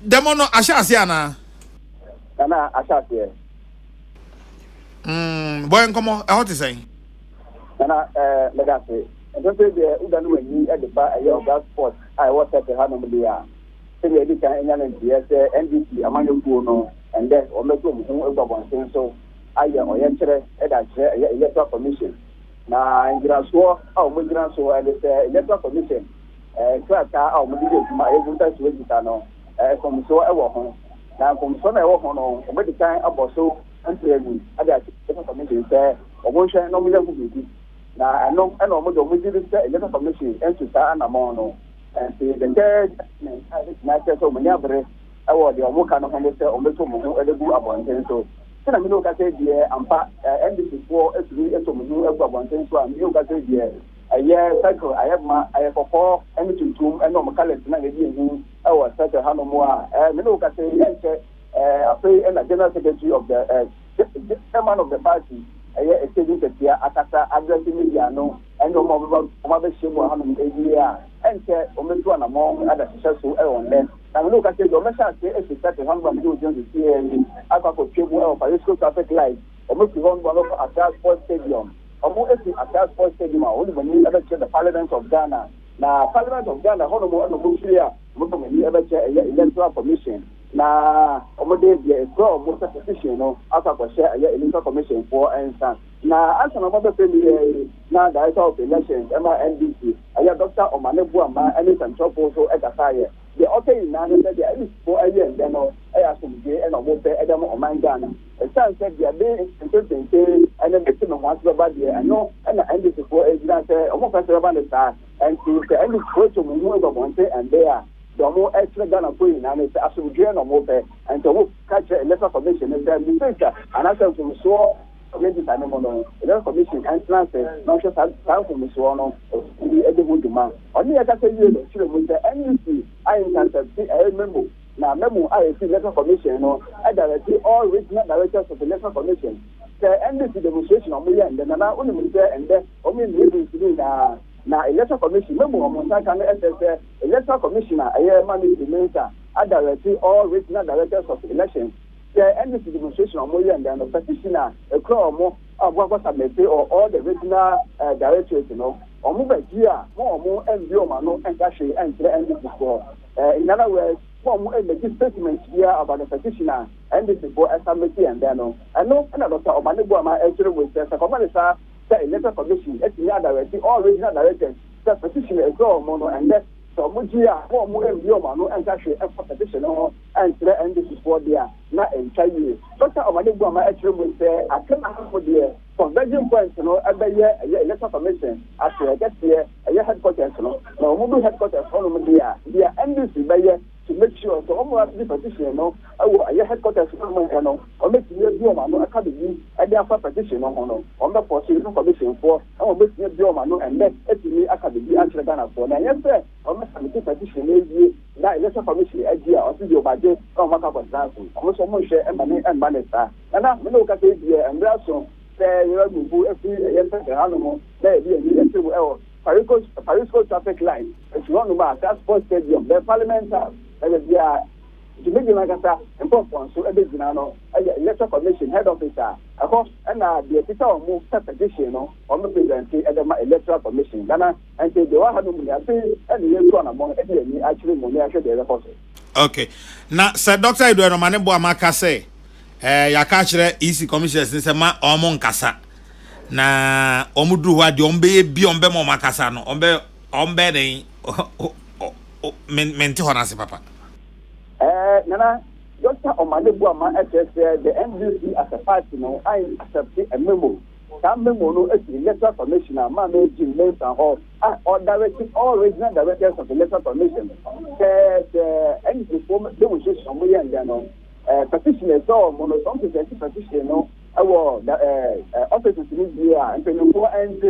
Demono Ashasiana. Kana ashase. Boy, come on, how to say? Kana legacy. And so the udanu ni at the bar a gas sport. I was at the Hanomalia. So we did an NDC among you no, and then or make them who ever one thing so. I or yentre electoral commission. Na ingraso au mugraso electoral commission. Krata au mudige ma egunta suwejita no. Komiso ewo ho. Na komiso na ewo ho no, obedikan aboso antregu. Ada electoral commission say obonhwe no muye kubi. Na no na omodo mujiri say electoral commission entuta anamo no. And the third na so manya bre ewo de omuka no ho say ometo mu ho edebu abonten so. Kana mi no ka say die ampa NDC for esuri etomu egba bonten so am mi no ka say die aye cycle ayema ayekoko emi tuntum eno mo kalent na gedi ehu e cycle hano mo a mi no ka say yenche afei and general secretary of the chairman of the party aye estedin tetia akata aggressive media no eno mo be shemo hano mo ebi a enche o metu na mo ada successful e on then na mi no ka say do me sha say e cycle hano mo do the CAN akako twemu e o Parisco traffic light o mo fi hon bo no Accra Sports Stadium omo esi Accra Sports Stadium only when you ever check the Parliament of Ghana. Na Parliament of Ghana hono mo no mo here mo to me ever check electoral commission. Na omo dey there so mo petition no asa ko share electoral commission for instance. Na asa no mo be na director of elections NDC aya Dr. Omanebu ama any control so e ka say the okay na no say the for aya and then no aya so be e no mo be e dem o man Ghana. E say there dey interesting and then the one about there I know and NDC for e na say omo person about the star and to the NDC for to mo go want and there the more extra Ghana for in and it's assume no more and to catch a letter commission and then the and I said to so committee time no the commission entrance no just time for me so no the edible demand only I can say you with the NDC I intend I remember now memo I see letter commission no I directly all regional directors of the letter commission the NDC demonstration on me and then na only there and then only need to do na electoral commission memo on Montana SSS electoral commissioner aye manage minister I directly all regional directors of elections the NDC demonstration on Moya and then the petitioner a crow more what or all the regional directors you know or move here more and no and actually and the NDC for in other words more the statement here about the petitioner NDC for SMT and then I know another Omanebu actually with the commander the electoral commission directly all regional directors the petitioner a crow mono and that so Mujia, more and actually a petition and the NDC for there, not in Chinese. Dr. Omanebu actually will say, I can't have the conversion points, every year, a electoral commission, after I get here, a year headquarters, no, mobile headquarters, on the NDC by year to make sure so almost the petition, a year headquarters, or make the academy, and therefore petition on the possible commission for, and make the Biomano and let me academy actually Ghana for. Now, yes, sir. Petition maybe that electoral commission idea or see your budget or mark up a also more share and money and now look at it here and also say you know every animal there be a Parisco traffic light if you want to mark that sports stadium the parliament to make the Magasa important so every Ginano electoral commission head officer of course and the officer of move petition on the president at the electoral commission Ghana and say they were having and the one among actually money actually the record. Okay. Now, Sir Dr. Edward Omanebu amaka say ya ka kire EC commissioners say ma omo nkasa na omuduru wa de ombe bi ombe mo makasa no ombe den menti honase papa. Nana, Dr. Omanebu ama the NDC as a party I accept a memo. That memo no is the electoral commissioner, managing names and all directing all regional directors of the electoral commission. The NDC form demonstration on me and then petitioners or some petition the officers in here and when you and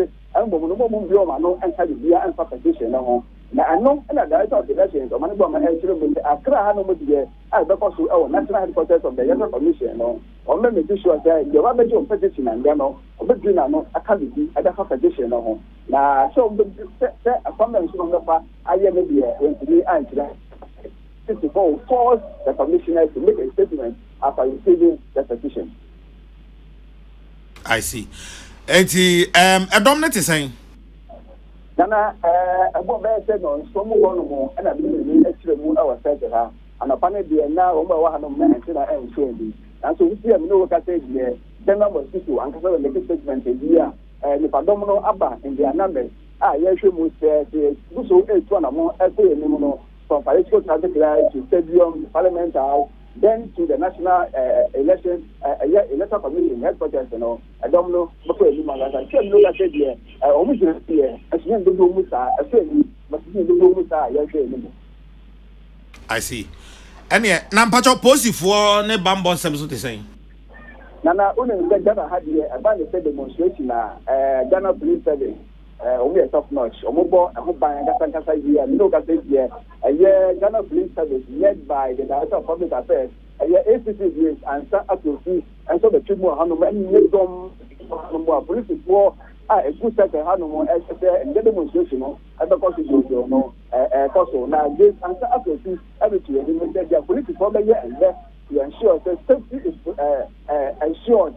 petition now I know and the director of the elections Omanebu actually with Accra no more I because our national headquarters of the electoral commission or make sure that the one major petition and then no academy at the petition now so a comment on the part I am maybe going to be answered 64 will force the commissioner to make a statement after receiving the petition. I see. A dominant is saying. Nana, about better said on some one more, and I believe actually more our said her, and upon it be now over 100 men and 20. And so we see a no work I said here, then number 60, and Castle make a statement a year, and if I don't know Abba in their numbers, yes, you must say, so 8 more every from political traffic light to stadium, parliament house, then to the national election, electoral commission headquarters, I don't know, before you I can't look at it here, almost here, as you do Musa, I say, but you do Musa, yes, I see. And yeah, Nampacho Posi for ne Bambon Samson to say. Nana, only the Ghana had here about the demonstration, Ghana police service. Only a top notch. Omobo, I hope by Kasa here, no Kasa here. A year Ghana Police Service led by the Director of Public Affairs. A year ACC and start up to see, and so the Chimu Hanum and Nidom police is more a good second Hanum and the demonstration at the Constitution. No, now this and start up to see everything. Their police is over here and there to ensure that safety is ensured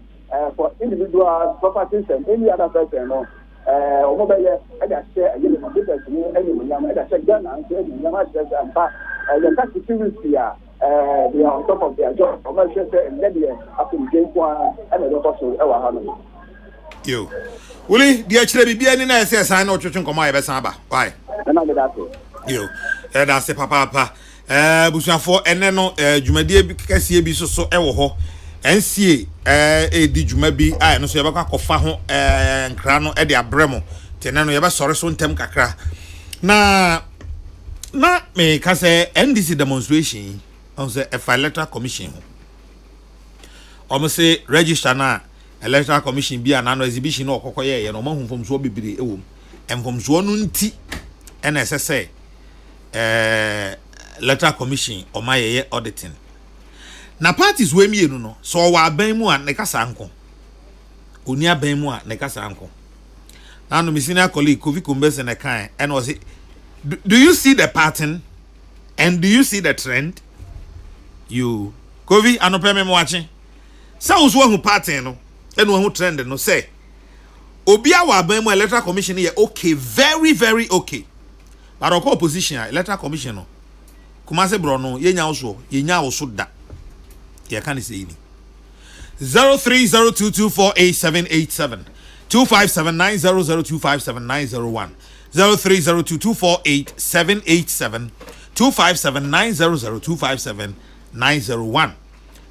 for individuals, properties, and any other person. Mobile, I share a little bit of anyone, I said, Ghana, and the tax security, they are on top of their job, commercial, and then after the game one, and the local our honor. You. Willie, the actually be any nice sign or church and come my best. Why? Another that. You. That's a papa. Busha for and then no, Jumadia Cassia be so ever. NCA di djuma bi a no so yebaka kofa ho nkra no e de abremo tenano yeba sore so ntem kakra na me ka say NDC demonstration on say electoral commission o say register na electoral commission bi na no exhibition no okokoye ye no mahunfom so bibire ewom enfom so no nti na sse electoral commission o ma ye auditing. Na parties we mienu no so wa ban mu a ne kasa anko oni aban mu a ne kasa anko na no senior colleague Kofi Kumbese ne kan and was it do you see the pattern and do you see the trend you Kofi anope me watching say wo so hu pattern no and wo hu trend no say obi a wa ban mu electoral commission here okay very very okay but opposition electoral commission no kuma se bro no yenya wo so da. Yeah, can you say any? 0302248787 2579002579001 0302248787 2579002579001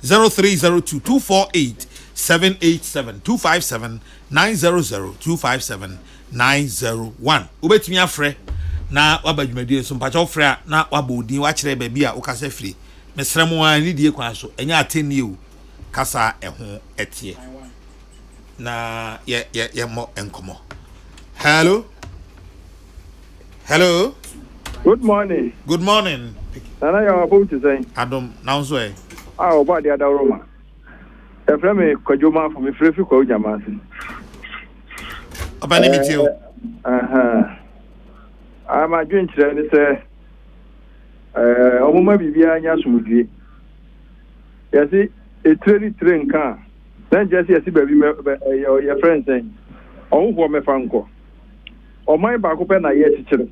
0302248787 2579002579001 Ubetimi afre na wabadwumadi so mpacha ofre na wabodin wa kire ba bia ukasa free mesremo ani die kwa so enya ateni o kasa eho etie na ye mo enkomo. Hello. Good morning. Good morning. Nana you about to say Adam now so e oba dia da roma e frame me kwadwoma for me frefi kwa ujamasi oba ne mitio ama dwen kire ni say omuma bibia anya sumudie yesi a train kan then just yesi baby your friend saying onwo me fanko oman ba ko pe na ye chichire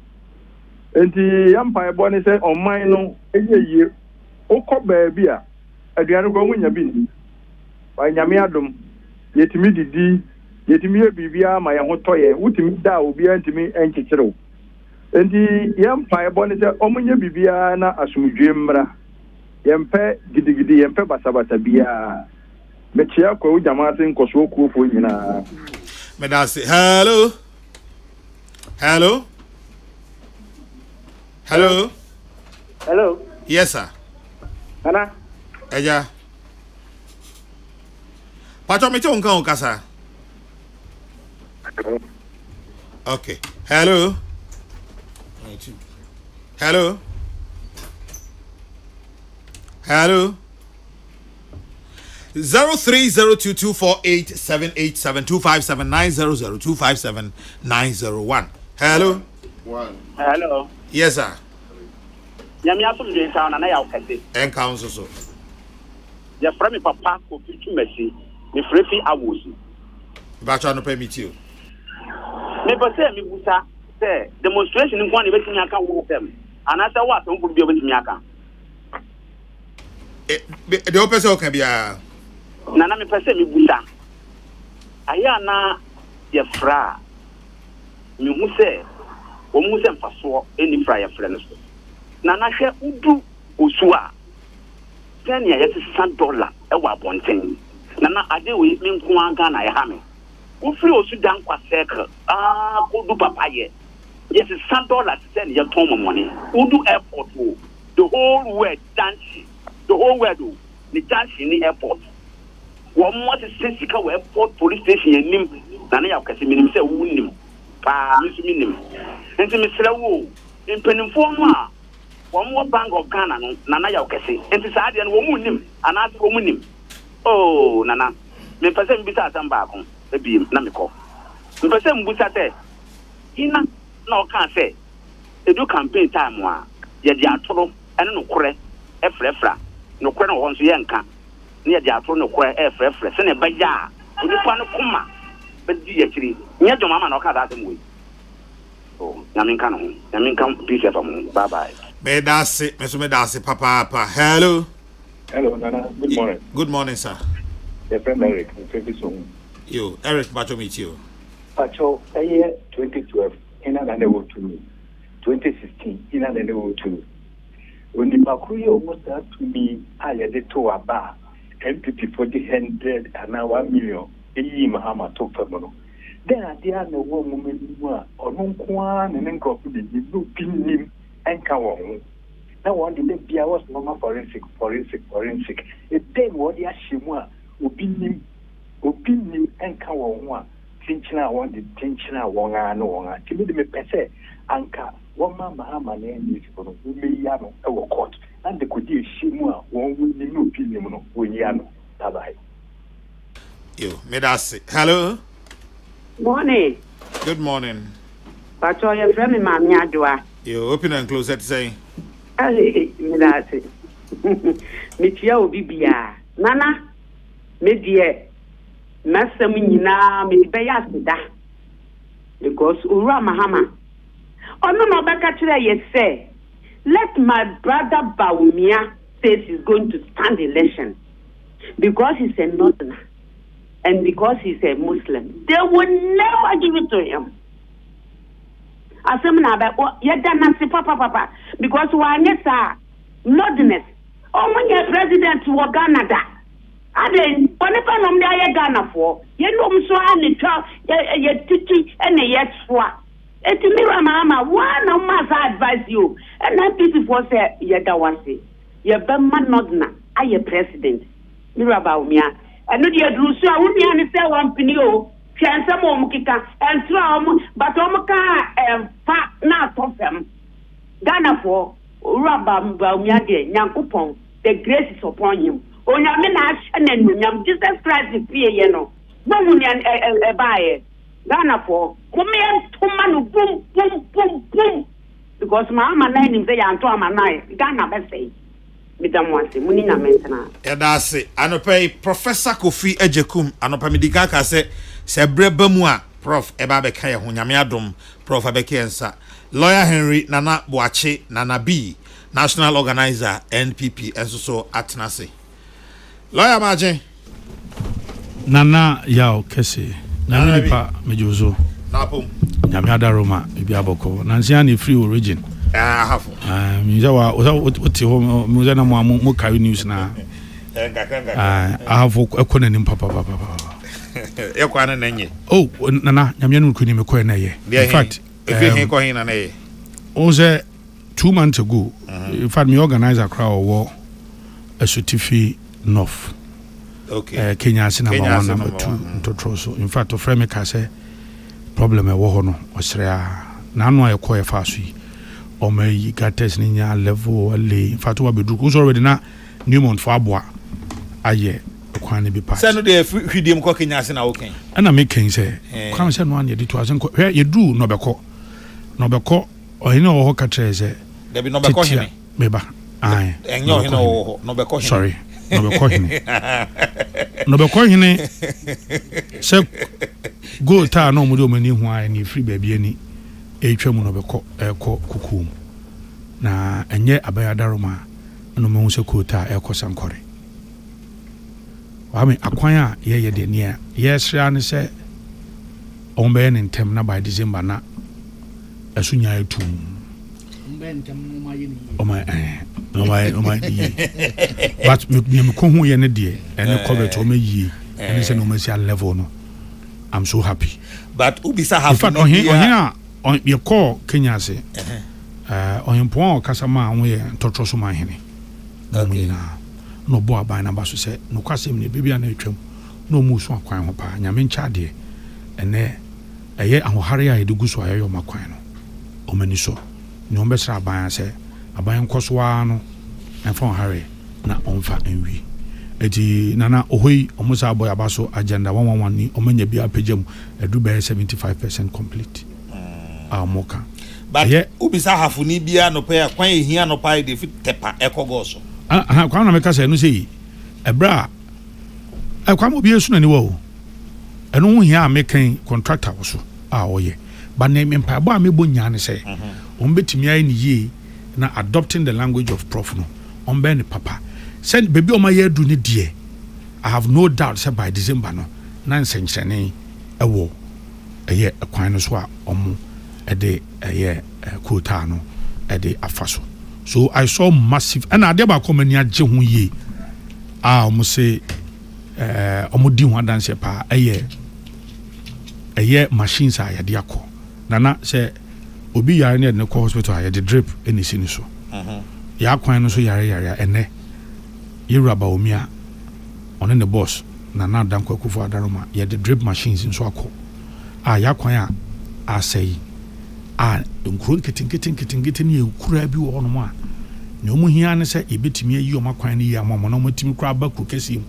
enti yampa ebo ni say oman no eyeye okọ baabi a aduane ko nwunya bi ba nyame adom yetimi didi yetimi ye bibia ma ye ho toye wutimi da obi antimi enchichire enti yampa ebo ni say omunye bibia na asumdwe mra yempe gidigidi yempe basabasa bia mechia ko ujamase nkoso okuofo nyina me da say hello yes sir Nana eja pacho me chon kan okasa okay hello 0302248787 2579002579001 hello Hello. yes sir Yami asum de town na ya okase. En council so. Ya from papa ko fitu mesi. Me frefi awosi. Bacha no permit you. Me pese me busa say demonstration nko na betimi aka wo dem. Anasa wa atom bi betimi aka. The open so can be a Nana me pese me busa. Aya na ye fra. Me hu say o mu se mfaso eni fra ye fra no so. Nana hwe udu osu a. Ten ya $60 e wa bonten. Nana ade we me nko anga na ye ha me. Wo free osu dan kwa circle. Ko du papa ye. Yes, $100 ten ye ton money. Udu airport wo. The whole world dancing. The whole world the dancing in airport. One more sika we airport police station nim. Nana ya kwase minim se wo nim. Pa misu minim. Enti misra wo. Impenimfo no a one more Bank of Ghana no Nana ya kwase. Enti sa ade no wo mu nim. Anase wo mu nim. Oh Nana. Me pese mbisa asamba akon. Ebi na mekọ. Mpese mbusa te. Ina na o kan se. Edu campaign time a ye di atoro ene no kore efrefra. No kore no won so ye nka. Ne ye di atoro no kore efrefra. Se ne ba ya. Onipa no kuma. Be di ye kiri. Nye do mama na o ka da dem we. Oh, na minka no. Na minka peace from. Bye bye. Me da se papa. Hello. Hello, Nana. Good morning. Good morning, sir. Your friend Eric, Yo, Eric, Bacho meet you. Bacho, a year 2012, in another way to me. 2016, in another way to me. When the Bakuya almost had to me, I had it to a bar, MPP for the 100 and now 1 million, a year Mahama to Famino. Then I did no woman or no quan and then go to the blue pin him and come on. Now, one did be was normal forensic. It then what the Ashima. Opinion and Kawa Tinchina one the Tinchina Wanga Timid me pese Anka one Mahama name is for Yano our court and the could Shimua one with the new opinion when Yano. Bye. Yo, Medasi. Hello. Morning. Good morning. But your friend Mammy Adwa. You open and close that say. Medasi. Mitia Obibia. Nana. Me dear, Master Minina, me Bayasida. Because Ura Mahama. Oh, no, Bakatra, yes, say. Let my brother Baumia says he's going to stand election. Because he's a northerner. And because he's a Muslim. They will never give it to him. Asemna ba yeda si papa. Because one yes, northerners. Oh, when you're president of Canada. Aden onepa nom de aye Ghana for ye nom so ani twa ye titi ene ye twa etimi mama one of my advise you and then people for say ye da wase ye be man nodna aye president mira ba umia eno de adru so a woni ani say one pini o twense mo mukika entra om but om ka fa na tofem Ghana for uraba ba umia de nyankopon the grace is upon him. Onyame na ahye na Jesus Christ pie ye no bomu ni e baaye Ghana for come toma no boom because mama na nim say ya nto amanai Ghana be say midam wase muni na mentena ya da se anopai Professor Kofi Ejekum anopa medika ka se breba mu a prof eba be ka ye ho nyame adom prof abekensa lawyer Henry Nana Boache Nana B national organizer NPP enso so atnase lawyer Maje Nana yao kese Nana nipa mejozo napom nyame adaroma ebi aboko nansia ni free origin hafo mizawa oti ho muzana mo carry news na hafo ekona nim papa ekwana nenye oh Nana nyame no kuni me ko na ye in fact if you ko hin na ye onse 2 months ago in fact me organize a crowd war a certificate North. Okay. Kenya is number 1, number 2 to Troso. In fact, to frame a say problem a wohono was rare. Nano I call a fast or may got test in your level lay. In fact, what we do was already not Newmont for Abwa. Aye, a quantity be passed. Send the freedom cooking as in our king. And I make king say, come send one year, it wasn't where you do no beko or you know, Hoka Treze. There be no beko. Meba. Aye. Enyo hino no be ko hine. Sorry. No be ko hine. No be ko hine. Se go ta no mu do mani hu aye ni free baby ani. Etwa mu no be ko Kokrokoo. Na enye abayadaroma no me hu se ko ta ko sankore. Wa me akwan a ye de ne yes ya ne se on be ne ntem na by December na asunya etum. Oh my but me ko hu ye ne de ene cover to me yi ene se no me sia level no I'm so happy but ubisa have in fact on ye call Kenya say on impon kasama ho ye totro so man hene no bo aban na ba so se no kwasem ne bibia na atwam no mu so akwan ho pa nyame ncha de ene eye ahohare a ye de guso ayo makwan no o mani so ni on besra aban se aban kosoa no enfon hare na onfa enwi eti nana ohoi omusa boy abaso agenda 111 ni omanya bia pagem edu be 75% complete moka but ubisa hafuni bia no pa kwan ehia no pa de fit tepa ekogoso kwan na meka se no sei ebra kwan obi esu na ni wo eno hu hia mekan contractor wo so oye ba na mempa ba mebo nya ne se ombetimi ayi ni ye na adopting the language of prof no ombe ni papa send baby oma ye du ni die I have no doubt say by December no na nsenchene ewo eye kwan no so a omo ede eye quota no ede afaso so I saw massive and ade ba ko mani age hu ye omo say omo di hu adanse pa eye machines a yade akọ nana say obi yare ne ne hospital a yade drip eni sini so ya kwan no so yare ene yiraba omia one ne boss nana danko akufo adaroma yade drip machines nso akọ ya kwan a say nkron ketin ye kura bi wo no ma ne omu hia ne say ebetimi ayi omakwan ne yi amamo na omatimi kura ba ku kesim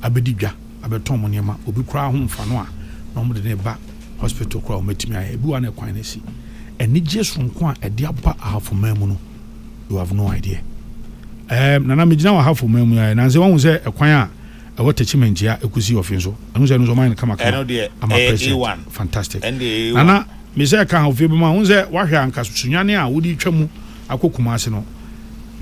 abedi dwa abeton mo ne ma obi kura ho mfa no a na omo de ne ba hospital kura omatimi ayi bi wa na kwan ne si eni jesu nko a ede aba ahafo mamu no you have no idea nana mejina wa hafo mamu ya na nze won se ekwan a ewo techimentia ekusi ofinso anu se no so man kama A1 fantastic nana me say kan ofi be ma hun se wahwe anka sunwane a wodi twam akokuma ase no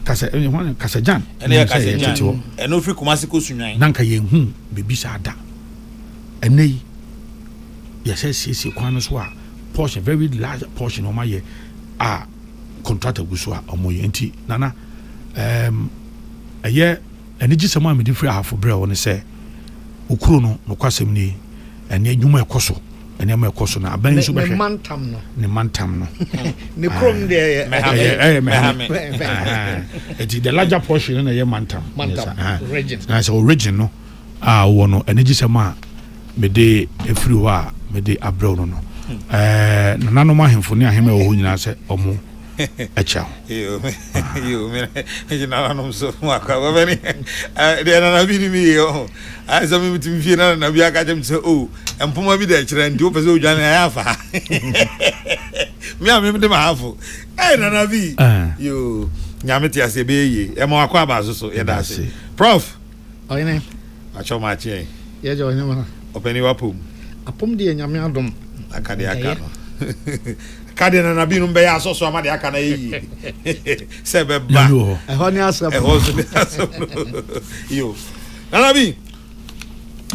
kasajan ene kasajan ene ofi kumase ko sunwan nanka ye hu bebi sa da ene yes kwan so a portion very large portion o ma ye contractor guso a omoye nti nana eye ene gisema me di free half bre won se okuro no kwasem ni ene adwuma ekoso ene ma ekoso na aban so behwe ne mantam no ne krom de eti the larger portion na ye mantam region na so origin no wo no ene gisema me de efri ho a me de abre no nana no ahemfo ne ahema wo nyina se omo echa yo me na no so makwa ba beni de na bi ni mi yo so mi mutimi fie na bi aka jem se empoma bi de kire ndi o pese odwane ya fa mi a me de ma hafo na bi yo nyame ti ase be ye e ma akwa ba so ye da se prof oyene acho ma che ye jo oyene ma openi wapum apom de nyame adom akade aka no kade na bi no be ya so ama de aka na yi se be ba ho ni asem yo na bi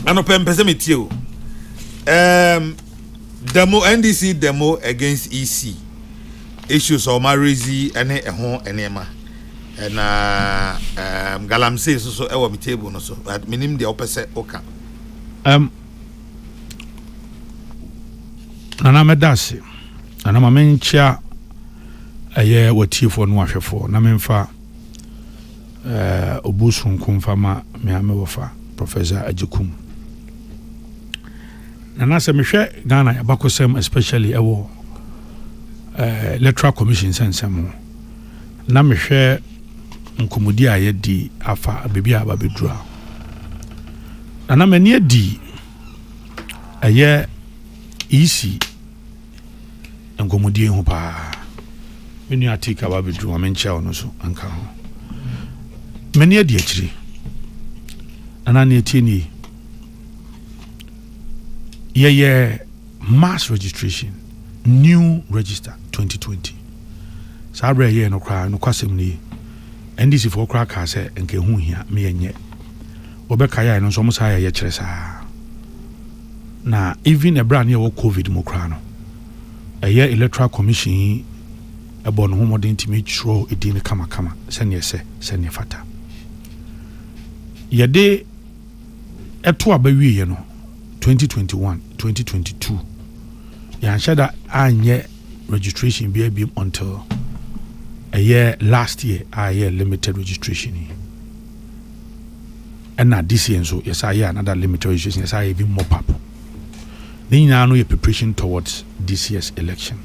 ano pempese metie o demo NDC demo against EC issues o marriage ene ho enema na galamsey so e wo me table no so but minim de opese oka nana medase ana mamenchia aye watifo no ahwefo na memfa obusu nkumfa ma me amewofa professor Ajikum nana se mehwe Ghana abakosem especially ewo electoral commission sensem na mehwe nkomudi aye di afa bebi aba bedura nana mani adi aye EC ngomudie hu pa Menu atika ba bedru amencha ono so anka ho. Many adi akiri. Anani etieni. Yeah, mass registration, new register 2020. Sabre ye no kra no kwasem ni. NDC for kra ka se enke hu hia me enye. Obeka ya no so mo sa ya kire sa. Na even a brand new COVID mo kra no. Eye electoral commission ebo no homodin timi tro edin kama sene fata. Yede eto abawie ye no 2021 2022 ya shada anye registration be until a year last year limited registration and now this year so yes I another limited registration yes I even mop up then now no preparation towards this year's election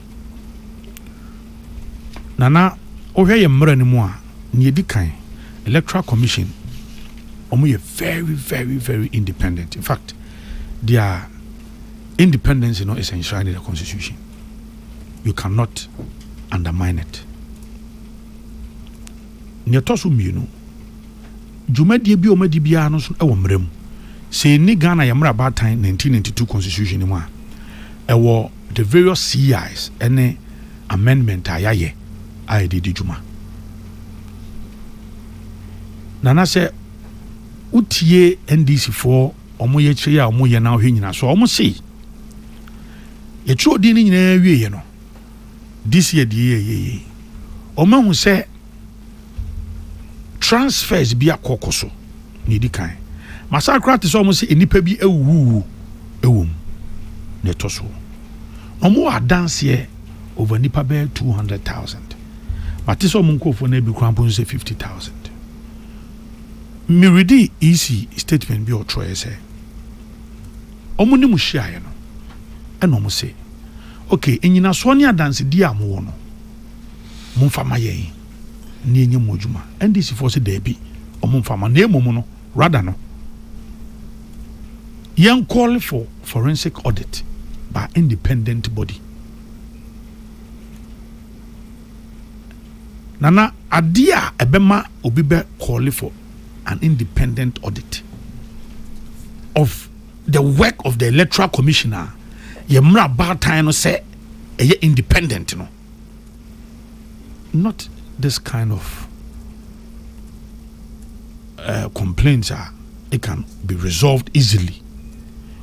nana ohwe ye mra ni mu a ne edi kan electoral commission omo ye very independent. In fact, their independence is enshrined in the constitution. You cannot undermine it. Nyetosu mienu jumadi bi omadi bia no so ewo mrem se ni Ghana ya mra ba time 1992 constitution mu a ewo the various CIs any amendment ayaye ayedidi juma nana se utie NDC for omo ye kire ya omo ye na ohwe nyina so omo sei ye tro di ni nyina wie ye no this year di ye omo hu se transfers bi akokoso ni di kan masakra te so omo se enipa bi ewuwu ewum ne toso omo adance ye over nipa be 200,000 but this omo nkofo na bi krampo se 50,000. Miridi easy statement bi otro say omo ni mu hia ye no eno omo say okay enyina so ne adanse di amowo no mumfa maye ni enye modjuma NDC for say there bi omo mfa ma na emom no rather no yen call for forensic audit by independent body nana adia ebema obi be call for an independent audit of the work of the electoral commissioner. Ye mra ba time no say eye independent no. Not this kind of complaints it can be resolved easily.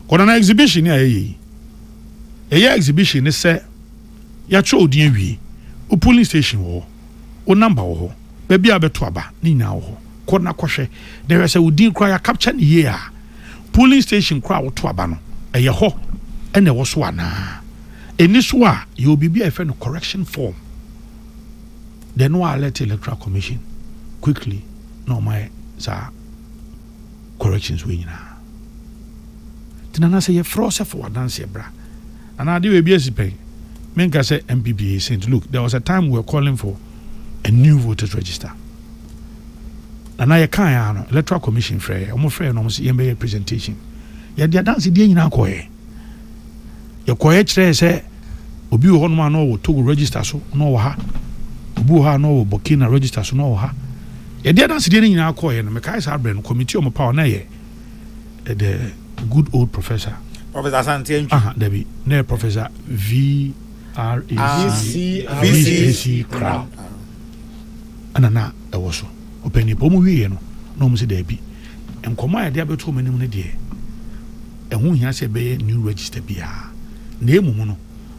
Got an exhibition here. Exhibition is say ya cho odin wi o police station wo o number wo baby abeto aba ni nya wo Kona kwahwe there is a udin cry a capture here polling station cry to aba no eye ho ene wo so ana eni so a you will be a friend correction form then no alert electoral commission quickly no my za corrections we na tinana say ye froze for dance bra and I do be asipen menka say MPPA said look there was a time we were calling for a new voters register. And I can't electoral commission free. I'm afraid no must MBA presentation. Ya dia dance di nyina koye. Ya koye kire say obi ho no no wo Togo register so no wo ha. Obi ha no wo Burkina register so no wo ha. Ya dia dance di nyina koye no me kai sa brand committee o power na ye the good old professor Santienchu Debbie ne professor VC Crown anana e wo so openi pomu wie no no mu se da bi enkomo ya de abeto manim ne de ehun hia se be new register bia na emu no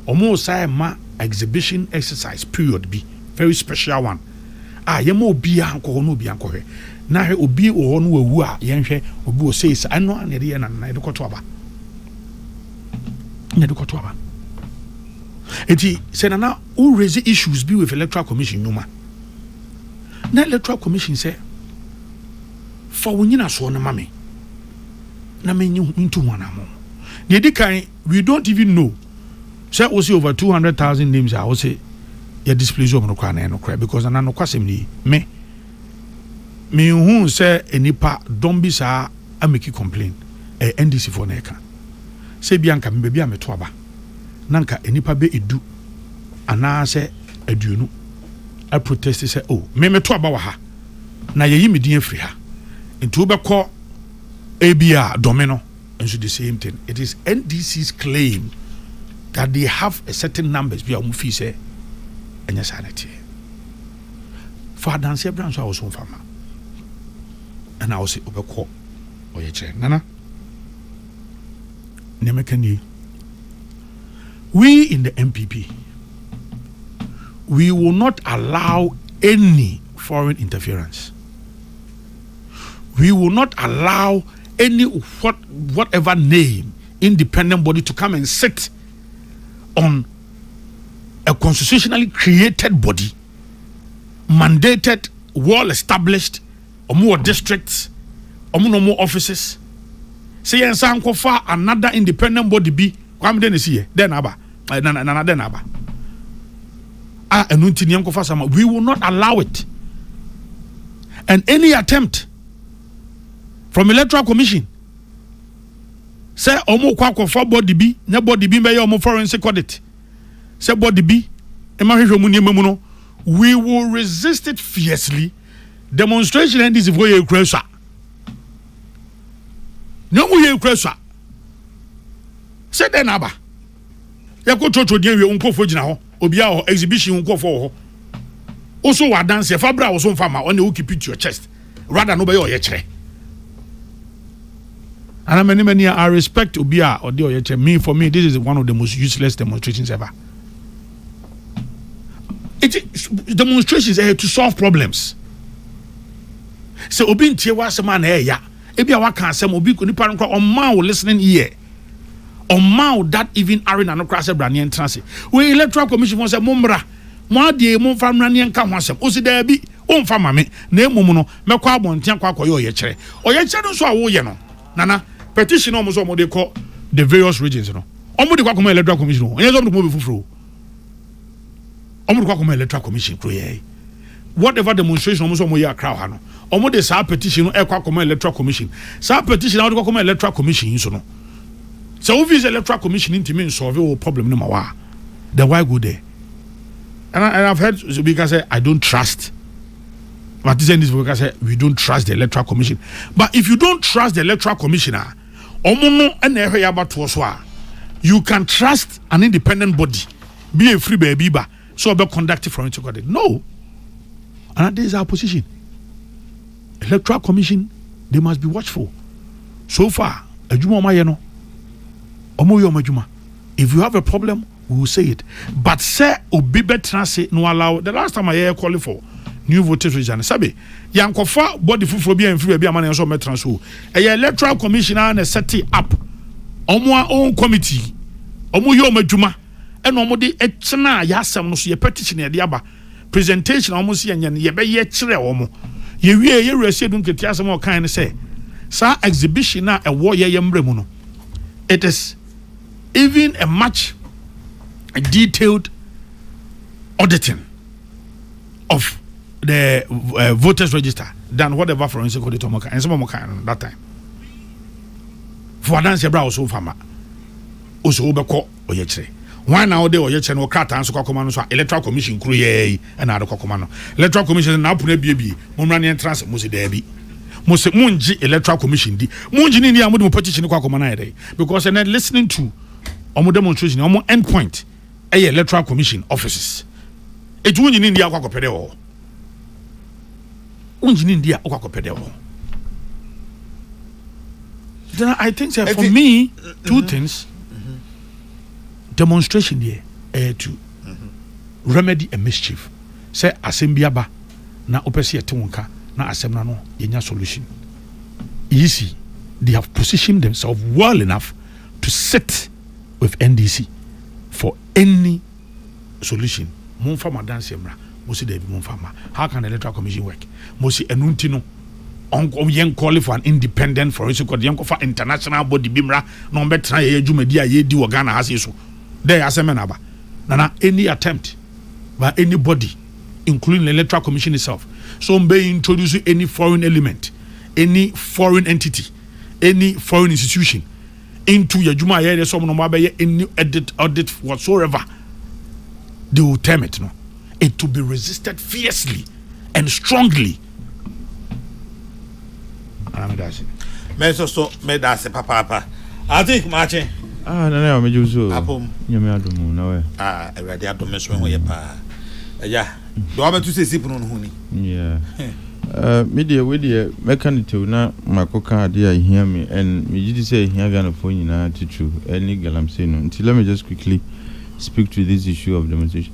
omo sai ma exhibition exercise period bi very special one yema obi anko no obi anko hwe na hwe obi wo no wawu a yenhwe obi o sei sa ano na de na de koto aba na de koto aba eti se na who raise issues be with electoral commission numa na electoral commission say for wonyina so no mame na menyi into one amon na di kan we don't even know say we see over 200,000 names I will say ya displays of no kwa na no cry because na no kwasem ni me hu say enipa don bi sa ameki complain NDC for na eka say bianka me bia meto aba nanka enipa be edu ana say aduonu I protest say oh me to aba ha na ye yi me din afiri ha nti wobekọ ABR domino and so the same thing. It is NDC's claim that they have a certain numbers be a fee say and sanity. For dance branch I was on farmer. And I will say obeko or ye chair. Nana. Nemekani. We in the MPP, we will not allow any foreign interference. We will not allow any whatever name independent body to come and sit on a constitutionally created body, mandated, well established, or more districts, or more offices. Say and some for another independent body be come then see then aba then aba. We will not allow it. And any attempt from Electoral Commission say omo kwa for body bi na body bi be omo forensic audit say body bi e ma hwehwe mu niam mu no we will resist it fiercely. Demonstration and this for you crazy no mu ye crazy say then aba ya ko chocho die we unkofo gina ho obi a exhibition unkofo ho also wa dance e fabra wo so mfama on e keep it to your chest rather no be your chere. And many I respect Obia or the me. For me, this is one of the most useless demonstrations ever. Demonstrations are to solve problems. So Obi Ntiwa Seman ya. Ebi awa kan sem Obi ko nipa nkwa on man listening here. On man that even arena no cross brand entrance. We Electoral Commission won say mombra. Mo ade mo famra ne nka ho asem. O si da bi o mfa mame na emum no mekwa abontia kwa koyo ye kire. Oye kire no so a wo ye no. Nana petition almost what they call the various regions, you know. Almost the Electoral Commission. And yes, I'm the movie for almost the Electoral Commission. Whatever demonstration almost what you crowd, almost the same petition, Electoral Commission. Same petition, how to Electoral Commission, you know. So, if it's Electoral Commission, into me solve all problem number one. Then why go there? And I've heard because I don't trust. But this is because we don't trust the Electoral Commission. But if you don't trust the Electoral Commissioner, you can trust an independent body, be a free baby, so be conducted from it. No. And that is our position. Electoral Commission, they must be watchful. So far, if you have a problem, we will say it. But say obibe transit no allow. The last time I hear calling for new voters region sabi yankofa body fufuro bi en free bi amana so metranso e Electoral Commissioner na set up omo own committee omo yo madwuma e no omo de ekena ya asem no so ye petition e de aba presentation omo se yen ye be ye kire omo ye wie ye resi dum keti asem o kan ne say sa exhibition na e wo ye mremu no it is even a much detailed auditing of the voters register than whatever forensic audit moka and some of moka that time for dance bra also fama also obeko oyekire why now dey oyekire no krata anso kwakoma no so Electoral Commission kru ye and ado kwakoma no Electoral Commission na apuna bie momra ne entrance mo se da bi mo se munji Electoral Commission di munji ni amode mo petition kwakoma na dey because and listening to omo demonstration omo endpoint Electoral Commission offices etunji ni ndia kwakopede ho then I think for me, two things. Demonstration here to remedy a mischief. Say asembiaba na opesi etunka na asemna no yenya solution. Easy. They have positioned themselves well enough to sit with NDC for any solution. Monfa madanse mra. How can the Electoral Commission work? Mosi enuntino on yen call for an independent forensic audit for international body bimra no betra ye dwumadi a ye di Ghana has so there asemenaba nana any attempt by anybody including the Electoral Commission itself so be introduce any foreign element, any foreign entity, any foreign institution into your juma ye some no be any audit whatsoever, they will term it no. it to be resisted fiercely and strongly. So papa. I think marching. No, me juso. Apom. You me adumu na we. Every day adumu so we pa. Yeah. Do I to say sipu no huni? Yeah. Media we dey mechanical na makoka ade a hear me and me did say here Ghana for nyina to any galamse no. Until let me just quickly speak to this issue of demonstration.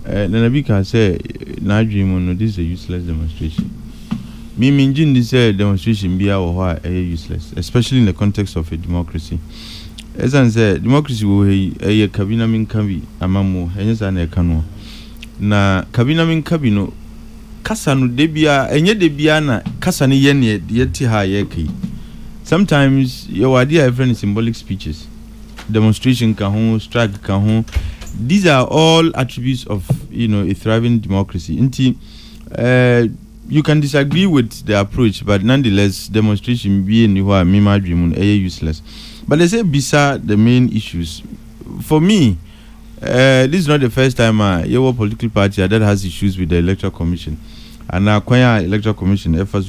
Nanabi can say na dream no, this is a useless demonstration. Me minjin this demonstration be our useless, especially in the context of a democracy. As I said, democracy will a cabina min cabi amamu, hence an ekano. Na cabina min cabino Casanu debia, and yet debiana, Casani yen yet ha yeki. Sometimes your idea of friend symbolic speeches, demonstration kahon, strike kahon. These are all attributes of a thriving democracy. You can disagree with the approach, but nonetheless, demonstration being mima dream useless. But they say beside the main issues. For me, this is not the first time your political party that has issues with the Electoral Commission. And now Electoral Commission efforts.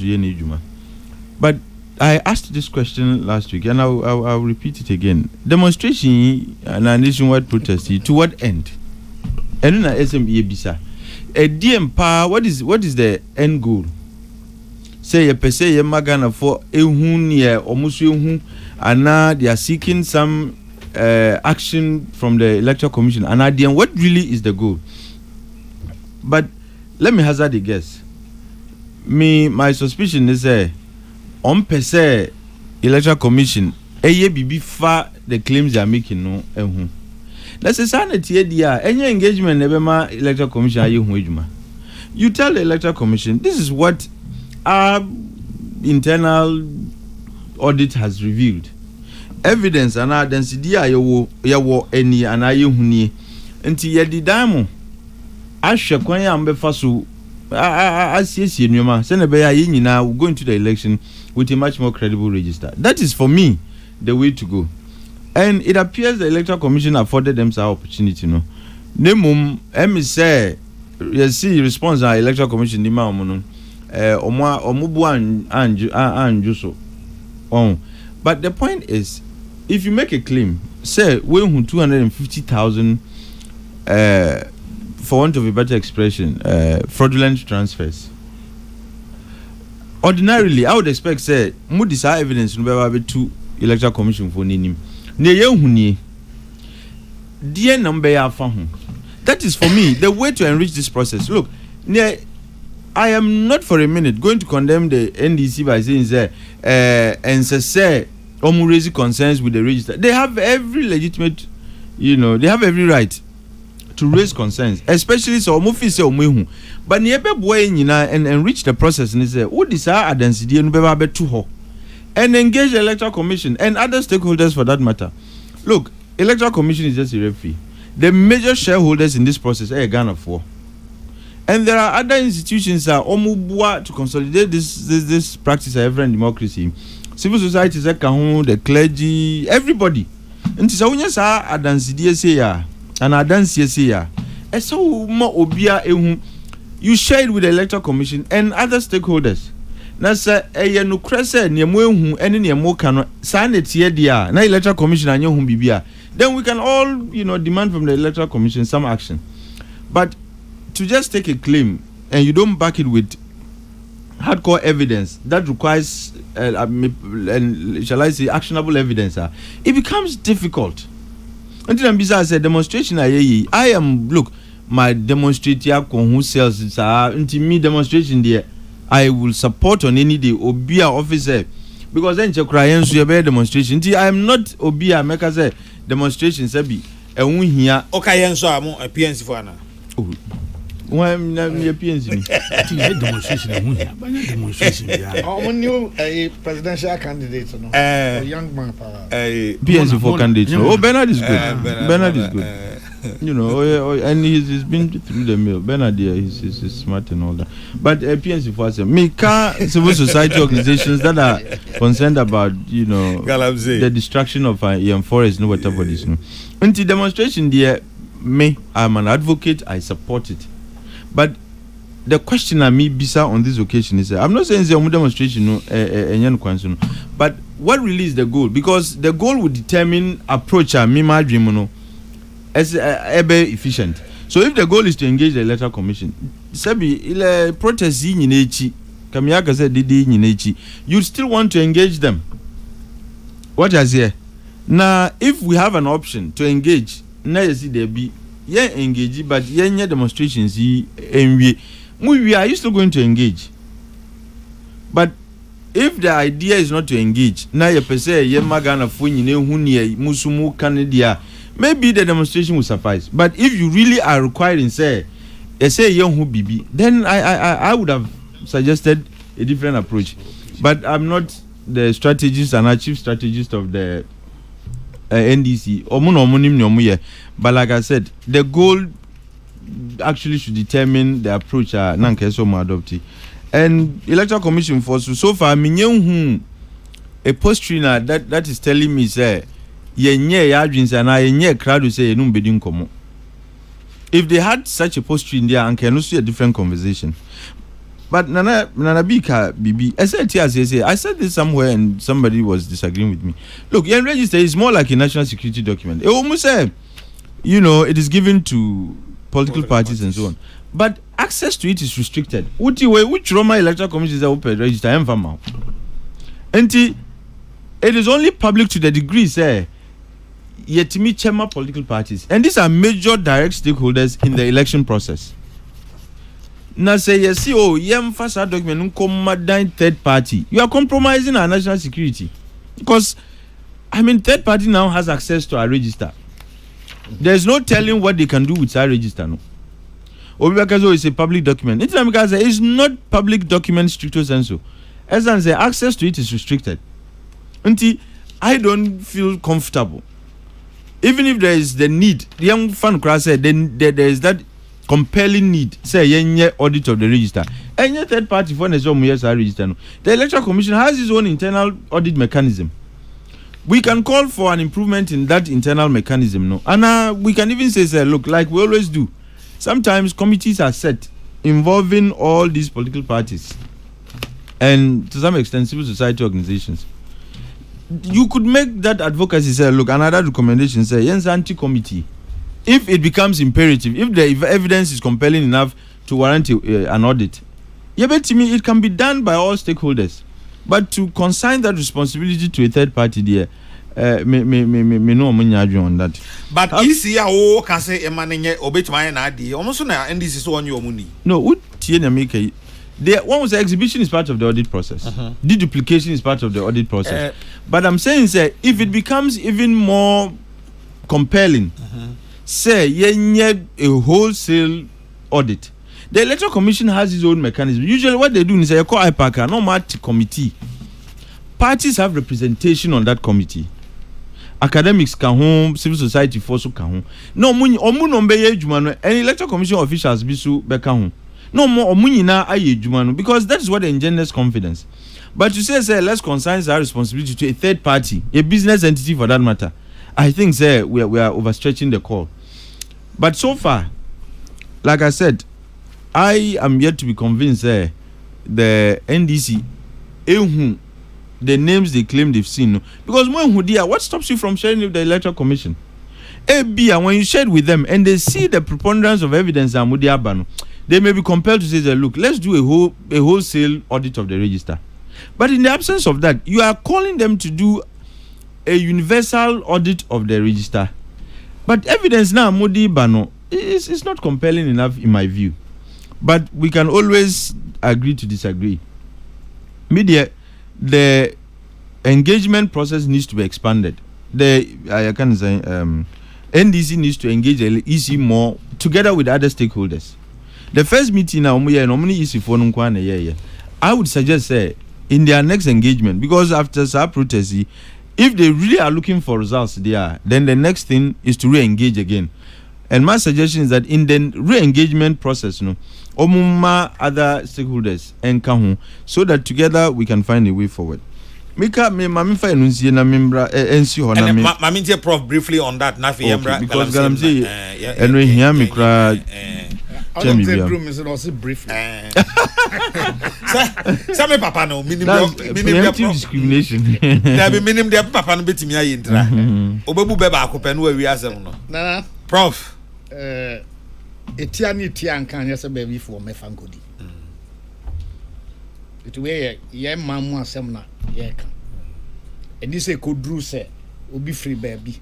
But I asked this question last week, and I'll repeat it again. Demonstration and a nationwide protest, to what end? And SME bisa. A DM power, what is the end goal? Say a per se magana for near almost and now they are seeking some action from the Electoral Commission. And at the end, what really is the goal? But let me hazard a guess. My suspicion is on per se Electoral Commission, before the claims they are making no. That's a sanity idea. Any engagement never ma Electoral Commission are you tell the Electoral Commission this is what our internal audit has revealed. Evidence and our density yawo any and I huni until ye damo. Asha kwanya ambefasu asisi nyuma send be ya now going to the election with a much more credible register. That is for me the way to go. And it appears the Electoral Commission afforded them some opportunity, no. Nemum, say, you see, response to Electoral Commission, Nima Omono, Omubu and Juso. But the point is, if you make a claim, say, we 250,000, for want of a better expression, fraudulent transfers. Ordinarily, I would expect, say, Mudisa evidence no to Electoral Commission for Ninim. That is for me the way to enrich this process. Look, I am not for a minute going to condemn the NDC by saying and say raise concerns with the register. They have every legitimate, they have every right to raise concerns, especially so but and enrich the process and say what is our density and engage the Electoral Commission and other stakeholders for that matter. Look, Electoral Commission is just a referee. The major shareholders in this process are Ghana for. And there are other institutions that to consolidate this practice of every democracy. Civil society, the clergy, everybody. And so when you say you share it with the Electoral Commission and other stakeholders. Na say no krese niemu ehu ene niemu kano sanity dia na Electoral Commission anya hu bibia, then we can all demand from the Electoral Commission some action. But to just take a claim and you don't back it with hardcore evidence that requires shall I say actionable evidence, it becomes difficult. Until I'm busy, I said demonstration I am look my demonstrator who sells until me demonstration there I will support on any day Obia officer because then you cry and so demonstration. I am not Obia make us demonstration sabi and we here okay and so I'm a PNC for now. Why am I a PNC? Demonstration demonstration new a presidential candidate no a young man PNC for candidate. Oh, Bernard is good. Bernard is good. And he's been through the mill. Bernard, he's smart and all that. But PNC for us, civil society organizations that are concerned about, the destruction of forest, no whatever this. Anti demonstration, I'm an advocate. I support it. But the question I me bisa on this occasion is I'm not saying the demonstration but what really is the goal? Because the goal will determine approach me my dream as efficient. So if the goal is to engage the Electoral Commission, sabi ile protest yi nyinechi kamiyaka said didi nyinechi, you still want to engage them. What is here? Now if we have an option to engage, now you see there be engage but nye demonstrations we are you still going to engage. But if the idea is not to engage, now you per se magana musumu Canada, maybe the demonstration will suffice. But if you really are requiring say young bibi, then I would have suggested a different approach. But I'm not the strategist and chief strategist of the NDC. But like I said, the goal actually should determine the approach nankeso adopti. And Electoral Commission for so far a posturing that is telling me say yenye yadwins and yenye crowd say enum bedin komo. If they had such a posturing there and can also a different conversation. But Nana Bika Bibi, I said this somewhere and somebody was disagreeing with me. Look, yen register is more like a national security document. It almost say, it is given to political parties and so on. But access to it is restricted. Which Roma Electoral Commission is open register and it is only public to the degree say yet me chairman political parties. And these are major direct stakeholders in the election process. Now say yes, first document third party. You are compromising our national security. Because third party now has access to our register. There's no telling what they can do with our register. No. Obikazo is a public document. It's not public document stricto sensu. As I say, access to it is restricted. I don't feel comfortable. Even if there is the need, the young fan class said, then there is that compelling need. Say yenye audit of the register. Any third party for register. The Electoral Commission has its own internal audit mechanism. We can call for an improvement in that internal mechanism, no? And we can even say, look, like we always do. Sometimes committees are set involving all these political parties and to some extent civil society organizations. You could make that advocacy say, look, another recommendation say, yes, anti-committee. If it becomes imperative, if the evidence is compelling enough to warrant an audit, to me, it can be done by all stakeholders. But to consign that responsibility to a third party there, me no on that. But ECAO can say emanenye obetuma na adi. Almost na NDC so on your money. No, what tiena make the one was the exhibition is part of the audit process. Deduplication is part of the audit process. But I'm saying say if it becomes even more compelling, say yenye a wholesale audit. The Electoral Commission has its own mechanism. Usually what they do is they call IPAC, no matter committee. Parties have representation on that committee. Academics can home, civil society force can home. No money omunombe jumano and Electoral Commission officials bisu beka home. No more omuni na aye jumano because that is what engenders confidence. But to say let's consign our responsibility to a third party, a business entity for that matter. I think we are overstretching the call. But so far, like I said, I am yet to be convinced the NDC, the names they claim they've seen. Because what stops you from sharing with the Electoral Commission? And when you share with them and they see the preponderance of evidence, they may be compelled to say, look, let's do a wholesale audit of the register. But in the absence of that, you are calling them to do a universal audit of the register. But evidence now, is not compelling enough in my view. But we can always agree to disagree. Media, the engagement process needs to be expanded. NDC needs to engage the EC more together with other stakeholders. The first meeting now, I would suggest in their next engagement, because after our protest, if they really are looking for results there, then the next thing is to re-engage again. And my suggestion is that in the re-engagement process, omuma other stakeholders and kahu, so that together we can find a way forward. Mika me mamifa enunsi na membra ensi hona me. Mamintie prof briefly on that nafi yembra because galamsi enwe hiya mikra don't say room is also briefly. Say me papa no minimum discrimination. There be minimum there papa no betimi ayi ntra. Obebu be ba akopɛ no awi asɛm no. Nana. Prof. Etia ni tia nkan yɛ sɛ baabi for me fankodi. It way ye mamu asɛm na ye ka. Eni sɛ kodru sɛ obi free baabi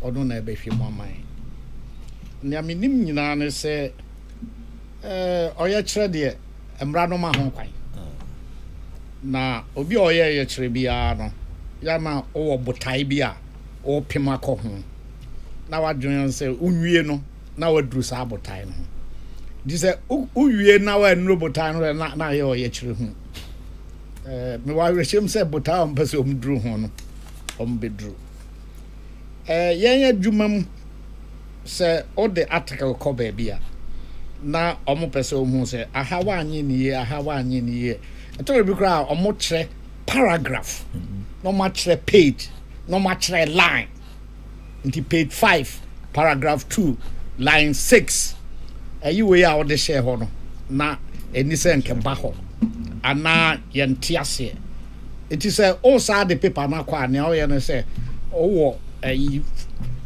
ɔno na ɛbɛhwɛ mu aman. Nya minim nyina ne sɛ ɔyɛ kyerɛ deɛ mmra no ma ho kwan. Na obi ɔyɛ yɛ kyerɛ bia no ya na ɔwɔ botae bi a ɔpem akɔ ho. Na wadwen sɛ unwie no na waduru saa botae no. Di sɛ uwie na wanuru botae no na yɛ ɔyɛ kyerɛ ho. Me wa rehim sɛ botae on pɛ sɛ ɔmduru ho no ɔmbɛduru. Yɛn adwuma sɛ ɔde article kɔ baabi a na ɔmo pɛ sɛ ɔmo sɛ aha wanye ni ye ɛtɔ bi kra ɔmo kyerɛ paragraph no ma kyerɛ page no ma kyerɛ line nti page 5 paragraph 2 line 6 ayi we a ɔde hyɛ hɔ no na eni sɛ nkɛba hɔ ana yɛnte ase enti sɛ o saa de paper na kɔ a ne ɔyɛ no sɛ ɔwɔ ayi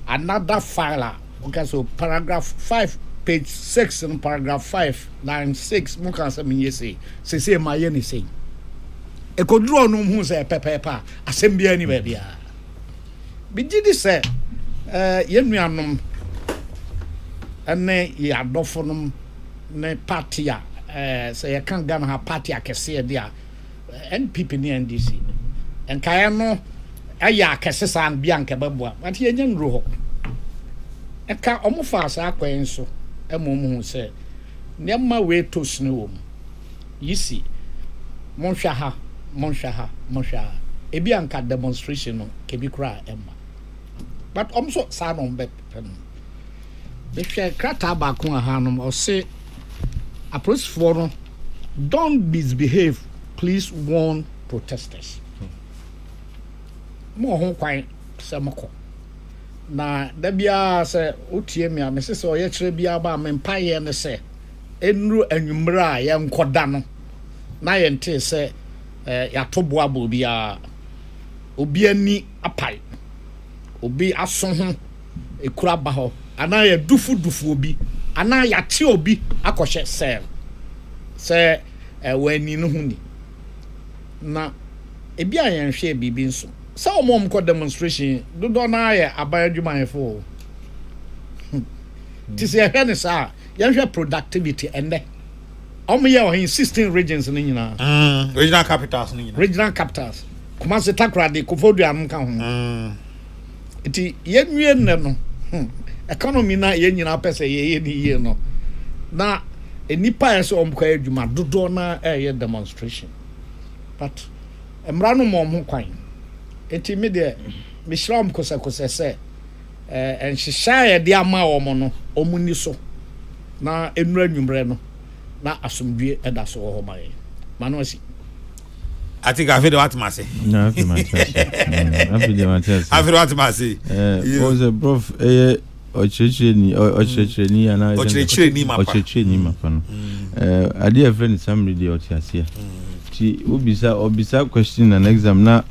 another file a okay so paragraph 5 page 6 and paragraph 5 line 6 mo kan say me say say ma ye ni say e ko duro no hu say pepepa asem bia ni ba bia bi gidi say ye nuanom ene ya dofonom ne party a say ye kan Ghana ha party akese de a NPP ni NDC enkae no aya akese san bia nkebabua but ye nya nro ho eka omo fa asa akwan so emomu say nyama we to sne wo yisi monhwa ha ebi anka demonstration no kebi kra emma but so sa no be pen be hwe krata ba ko ha no o say approach for no don't misbehave, please warn protesters mo ho kwan se moko na da bia se otie me a me se o ye kire bia ba me mpaye ne se enru anwumra a ye nkoda no na ye nte se ya tobo abo bia obi ani apai obi aso ho ekura ba ho ana ye dufu obi ana ya te obi akɔhye se wani no hu ni na ebi a ye nhwe bibi nso sa omom ko demonstration do na ya abayadwuma efo tisi ehwe ne sa ya hwe productivity ende ye o in 16 regions ni nyina regional capitals kuma se takrade kofodu am ka ho iti ye nwie ne no economy na ye nyina pese ye ni ye no na enipa ya se omko adwuma do na ye demonstration but emra no mom ho kwan eti me de me shram kosa se enhyehyɛ ye de ama wo no omuni so na enura nwumre no na asomdwe eda so ho bae manosi I think I've heard what I say. No, I've heard what I say. Was a prof ochecheni ana ochecheni mapano a dear friend some radio otiasia ti obisa question an exam na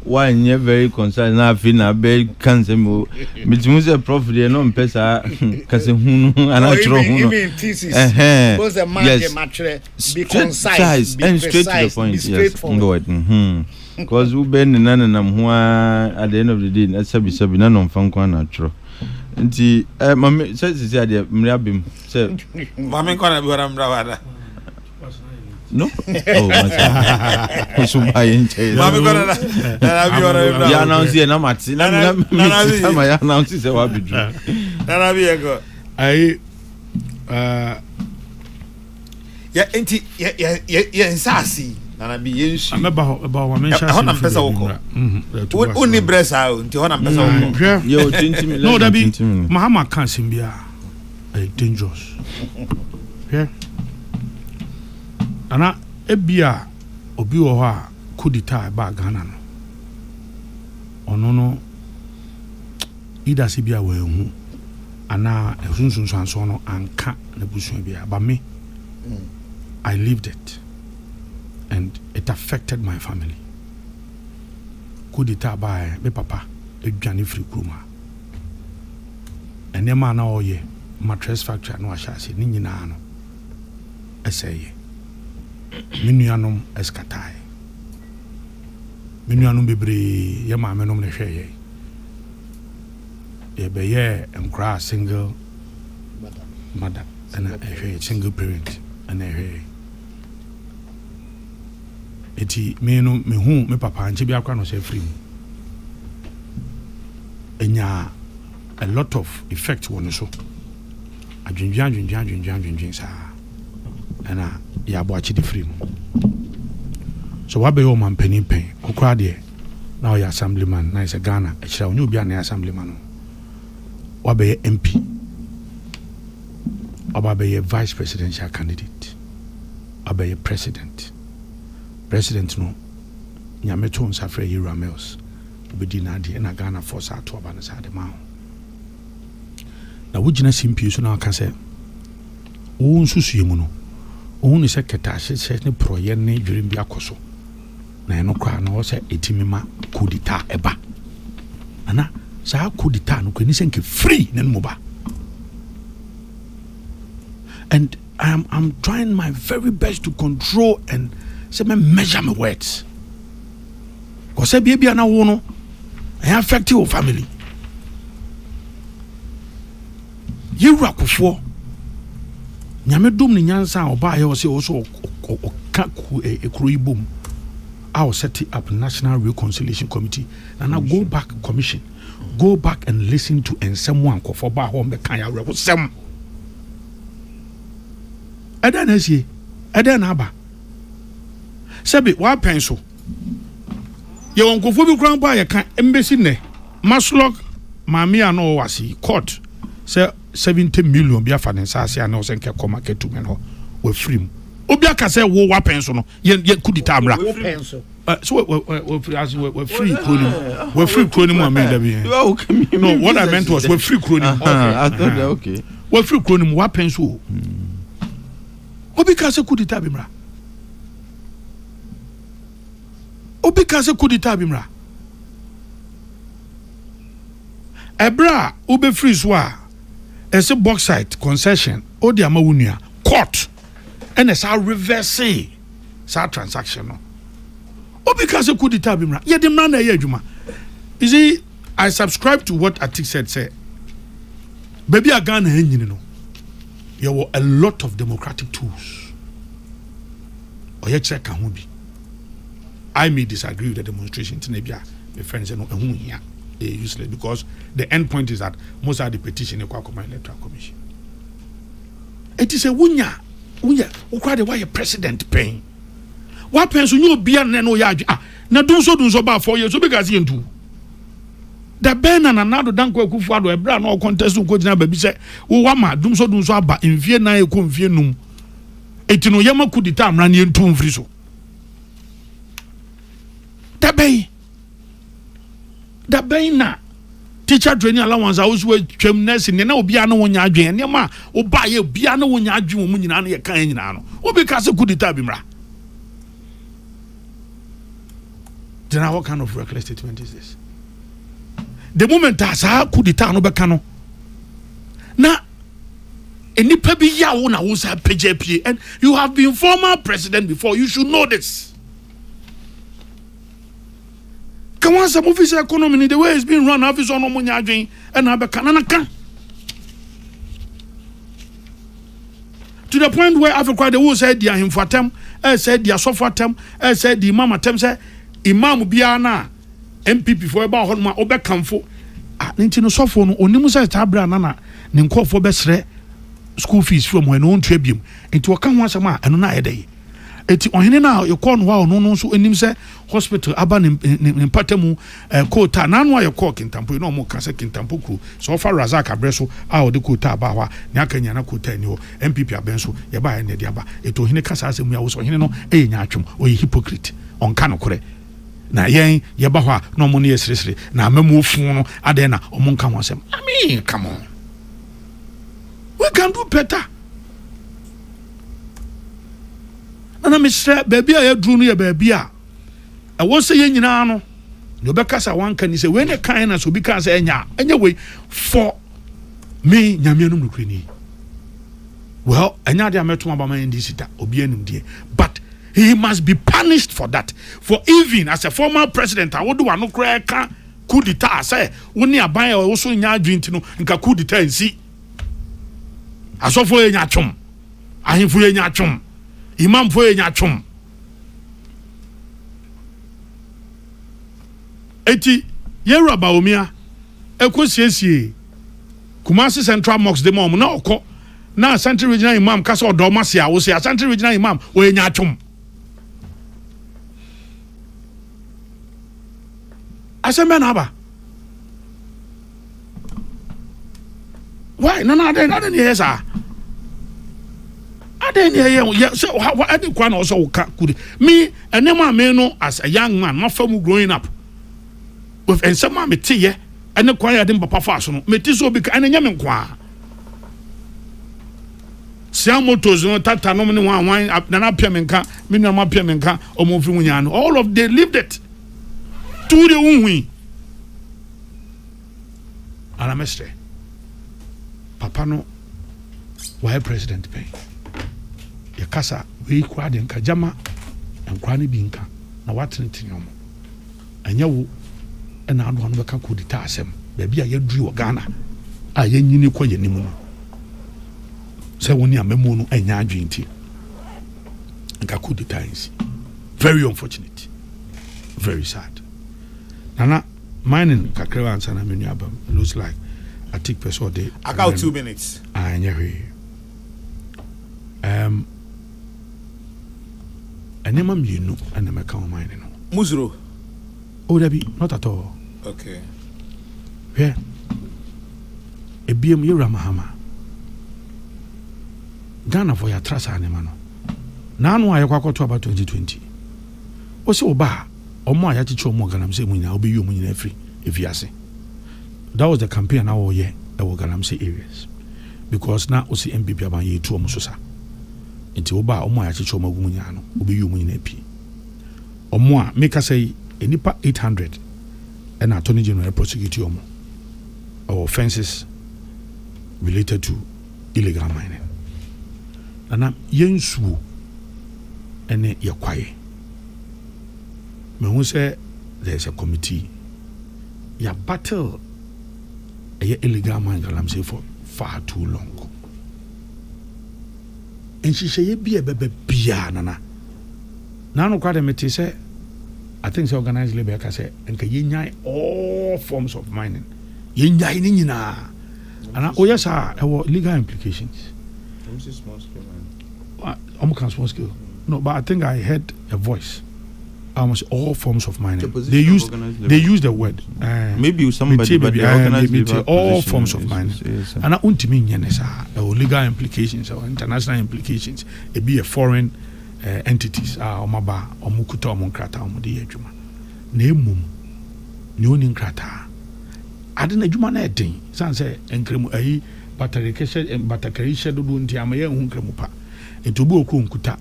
why you very concerned na fi na be cancer mo metimu se prof de no mpesa kase hunu ana chro hunu was a market matre be concise and straight to the point, yes because we been na ho at the end of the day na sabi na no mfa nkwa na chro nti mama say ade mri abem say mama nkwa na bi wara mra wada no so buy in chair mama nkwa na bi wara mra ya announce na mati na ya announce say wa bi dru na bi ego ai ya enti ya nsasi na bi yensu ameba wa mention ho na pesa woko uni bresa nti ho na pesa woko yo 20 million no da bi mahama kan simbia dangerous yeah ana ebia obi wo ho a kudita ba Ghana no ono no ida sibia we hu ana ehunsun so no anka na busua bia but me I lived it and it affected my family. Kudita by me papa edwane free kruma ene ma na oye mattress factory no ahase ni nyina no eseye minuanom eskatai minuanom bebre ye ma menom ne hweye ye be ye enkra single mother and a single parent and a eti me no me hu me papa nche bi akwa no se free enya a lot of effect won so adwendwan sa ana ya bo achi di free so wa be yo man panin pen kokra de na o ya assemblyman na is a Ghana e kira onye obi an assemblyman no wa be MP aba be vice presidential candidate aba be president no nyame to nsafre Yura Mills obedi na de na Ghana force ato aba na sa de ma na wugina simpi so na aka se wo nsusu mu no wo ni se keta se ne proye ne dwere bi akoso na eno kwa na wo se etimi ma kudita eba ana sa kudita no kwani se nke free na no ba. And I'm trying my very best to control and say measure my words. Because say baby na wo no I affect your family. You rakofo nyame dom ni nyansa oba ye o se o so ka ku ekuro ibom I will set up National Reconciliation Committee and I go back commission. Go back and listen to and someone ko for ba ho me kan ya reko sem. Eden esie eden aba sebe wa penso ye wonkofo bi kran ba ye kan embassy ne maslok maami ano wasi court say 70 million bi afa ne sase ana o se nke market to men ho we free obi aka say wo wa penso no ye kudita amra so we free kronim we free kronim am da bi no what I meant was we free kronim I thought okay we free kronim wa penso obi ka se kudita bimra obi ka se kudita bimra ebra obi free so a ese bauxite concession odi ama wunua court and esa reverse sa transaction no obi ka se kudita bimra ye de mra na ye adwuma. You see, I subscribe to what Atik said baby a Ghana enyini no there were a lot of democratic tools. I may disagree with the demonstration. My friends no useless because the end point is that most of the petition Electoral Commission. It is a wunya why a president paying. What pension you be an no yard? Na do so about 4 years so because you do. The Ben and another danko kufuado ebra no contest ko jina baby say wo wama dum so aba mfie na eko mfie num etino yama kudita amra ne entu mfiri so the bay na teacher training allowance awusu twam nurse ne na obi ana wonya adwen ne ma oba ye obi ana wonya adwen mu nyina na ye kan nyina no obi ka se kudita bi mra. Then what kind of reckless statement is this? The moment asa kudita no beka no na enipa bi ya wo na wo sa PJP and you have been former president before, you should know this. Come on, some office economy the way it's been run office on omunya adwen and abeka na kan to the point where Africa the wo said dia himfatem said dia sofatem said di mama tem say imam bia na MPP for eba ho ma obekamfo nti no sofo no onimu say tabra na ne nkofo besre school fees from when on tribune nti oka ho asema eno na yede eti ohene na yekọ no wa no so enim say hospital aba ne patemu kota na no ayekọ kintampo no mo ka say kintampo kru so fa razak abreso a ode kota aba wa ne akanya na kota ni o MPP abenso ye ba ne de aba eti ohene kasa asemu ya wo so ohene no enya atwom o hypocrite on ka no kore na yen yeba ho a no mo ne yesresre na amamu ofun no ade na omo nka ho asem I mean come on We can do better. And I'm sure baby I drew near baby. I won't say you know. No because I want can say when the kindness will because anyway for me nyamianum nukrini. Well, another meto about my indicita obianum dear. But he must be punished for that. For even as a former president, I would do one no crack coup d'etat say when you buy also in your drink no nka coup d'etat and see. Asofo enya chom. Ahimfo enya chom. Imam fo enya chom. Eti yero ba omia ekosiesie Kumasi Central Mosque de mom na okọ na Central Regional Imam kasa odomasi a wo se Central Regional Imam wo enya atwom aseme na ba why no ade ne yesa ade ne ye so ade kwa na also ka kudi me enema me no as a young man my family growing up with and some me tie ene kwa ya dem papa fa so no me ti so bi ka ene nya me kwa sia motos no tata no ne wan na na pia me nka me na ma pia me nka o mo fi munya no all of they lived it to the unwi ana mestre papa no why president pay ya kasa we kwa de nka jama nkwa ne bi nka na watene nyomo anya wo na ado anu beka ko dita asem baabi a yaduri wo Ghana a yanyini kɔ yanimu no sɛ woni amemu no anya adwenti nka ko dita nsi very unfortunate very sad nana mining kakra ansa na menu abam looks like I take person day about 2 minutes anyahwe anema mienu ana meka o mining no muzuro dabi not at all. Okay. Yeah. Ebiem yura mahama. Ghana for your trust anima no. Na anu ayekwa to about 2020. O se oba omo ayachichi omo Ghana say munya obi yu munya free eviase. That was the campaign na wo ye e wo Ghana say areas. Because na o se MPP aban ye tu omo so sa. Nti oba omo ayachichi omo munya no obi yu munya na pi. Omo a make say enipa 800 and attorney general prosecute omo or offenses related to illegal mining. Nana yensu ene yakwaye. Me hu say there's a committee ya battle illegal mining I'm say for far too long. And she say be bia nana. Nano kwade meti say I think the organized labor can say and can all forms of mining. Yenyai ni nyina. And oh yes sir, there were legal implications. Small scale Almost small scale. No, but I think I heard a voice. Almost all forms of mining. They used the word. Maybe somebody, but the organized labor all forms of mining. And I untimi nyenesa. There were legal implications or international implications. It be a foreign entities omaba omukuta omunkrata omudi adwuma na emum ne oni nkrata ade na adwuma na eden san se enkremu ayi batakari shedo do nti amaye hu nkremu pa enti obi okro nkuta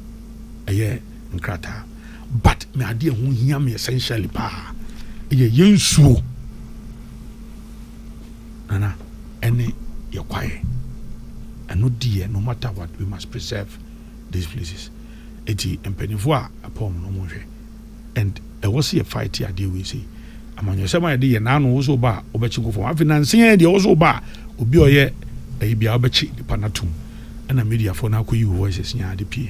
aye nkrata but me ade hu hia me essentially pa ye yensuo nana ene ye kwaye eno die no matter what we must preserve these places. Eti empenifo a apom no mo hwe and e was a fight here dey we say amanyo sema dey ye na no wo so ba obechi go for finance here dey wo so ba obi oye e bia obechi di panatum na media for na koyi voices nya de pie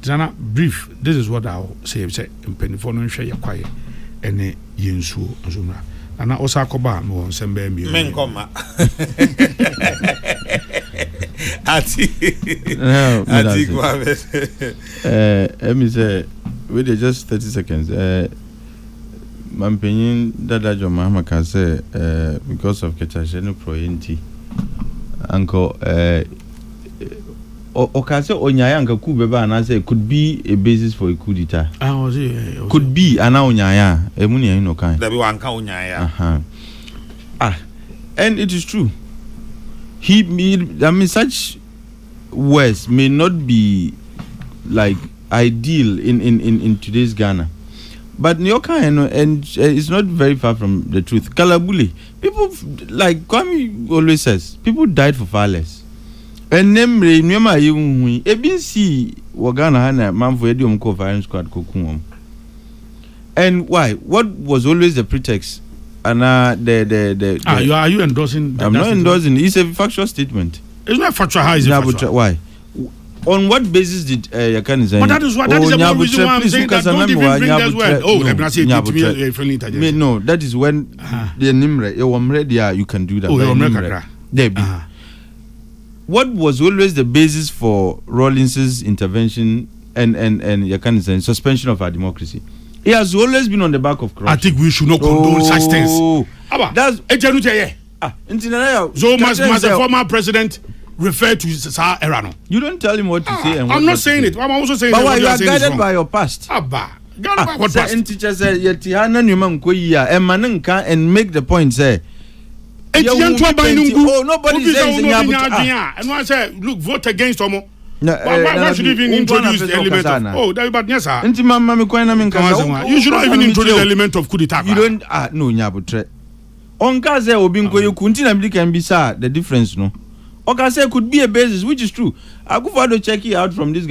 Zana brief this is what I'll say empenifo no hwe ye kwaye ene yensuo nsomra ana osa akoba no nsemba mi men koma ati let me say wait just 30 seconds mampenyin dada jo mama can say because of ketacheno proyenti anko o can say onyaya anka ku beba na say could be a basis for a coup d'etat could be ana onyaya emuni yin no kan da bi wanka onyaya and it is true such words may not be like ideal in today's Ghana. But Nyoka, and it's not very far from the truth. Kalabuli, people like Kwame always says, people died for far less. And nemre nyoma yunhui ebinsi wagana hana mamfu edi omko firing squad kokum. And why? What was always the pretext? And the are you endorsing? I'm not endorsing. It's a factual statement. It's not factual. How is it factual? Why? On what basis did Yakan say? But that is the one reason why I'm saying that don't even bring that word. Oh, let me say it. No, that is when the Nimre, you can do that. Oh, what was always the basis for Rawlins's intervention and Yakan say suspension of our democracy? He has always been on the back of corruption. I think we should not condone such things. That's so must the former president refer to Sir Erano. You don't tell him what to say. And I'm not saying it. I'm also saying but why you are guided by your past. Guided by what past? And teacher said, "Yetihana nyuma nkoyiya emanenka and make the point say." Oh, nobody says in and I say, look, vote against Omo. Why should you even introduce the element of but yes, sir. You should not even introduce the element of coup d'etat. You don't no nyabutre. Onka say obinko you kuntina mdi can be sir the difference no. Onka say could be a basis which is true. Akufo-Addo check it out from this guy.